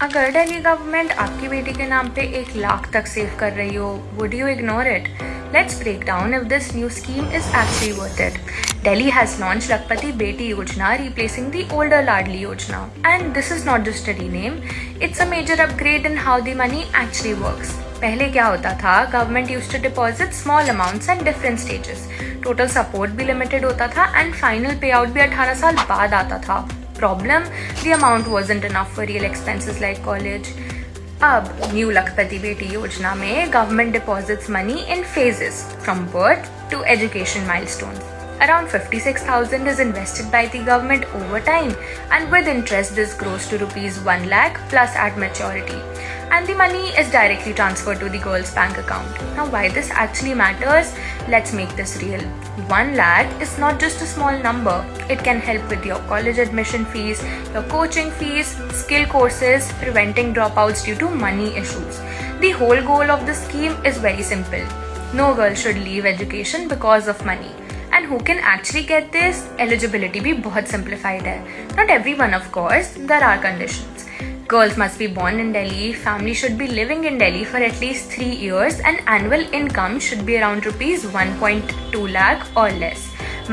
अगर दिल्ली गवर्नमेंट आपकी बेटी के नाम पे 1 लाख तक सेव कर रही हो, would you ignore it? Let's break down if this new scheme is actually worth it. Delhi has launched Lakpati Beti Yojana, replacing the older Ladli Yojana. And this is not just a rename, it's a major upgrade in how the money actually works. पहले क्या होता था, government used to deposit small amounts at different stages. Total support भी limited होता था and final पे out भी 18 साल बाद आता था. Problem, the amount wasn't enough for real expenses like college. अब न्यू लखपति बेटी योजना में government deposits money in phases from birth to education milestones. Around 56,000 is invested by the government over time, and with interest this grows to rupees 1 lakh plus at maturity. And the money is directly transferred to the girl's bank account. Now why this actually matters? Let's make this real. 1 lakh is not just a small number. It can help with your college admission fees, your coaching fees, skill courses, preventing dropouts due to money issues. The whole goal of the scheme is very simple. No girl should leave education because of money. And who can actually get this? Eligibility भी बहुत simplified है. Not everyone of course, there are conditions. Girls must be born in Delhi, family should be living in Delhi for at least 3 years and annual income should be around rupees 1.2 lakh or less.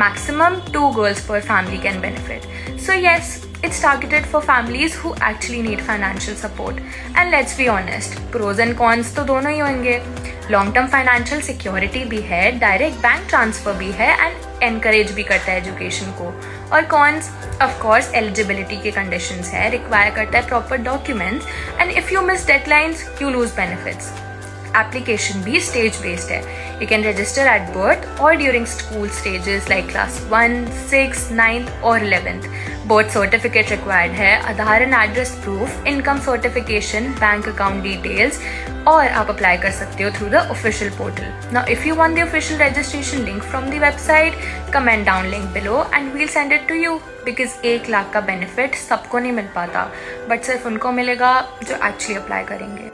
Maximum 2 girls per family can benefit. So yes, it's targeted for families who actually need financial support. And let's be honest, pros and cons तो दोनों ही होंगे. Long term financial security भी है, direct bank transfer भी है and encourage भी करता है एजुकेशन को. और कॉन्स ऑफ कोर्स एलिजिबिलिटी के कंडीशंस है, रिक्वायर करता है proper documents and if you miss deadlines you lose benefits. Application भी स्टेज बेस्ड है. You can register at birth और during school stages like class 1, 6, 9 और 11th. बर्थ सर्टिफिकेट रिक्वायर्ड है, Aadhaar and address proof, income certification, bank account details और आप apply कर सकते हो through the official portal. Now if you want the official registration link from the website, comment down link below and we'll send it to you. Because 1 lakh का benefit सबको नहीं मिल पाता, but सिर्फ उनको मिलेगा जो एक्चुअली अप्लाई करेंगे.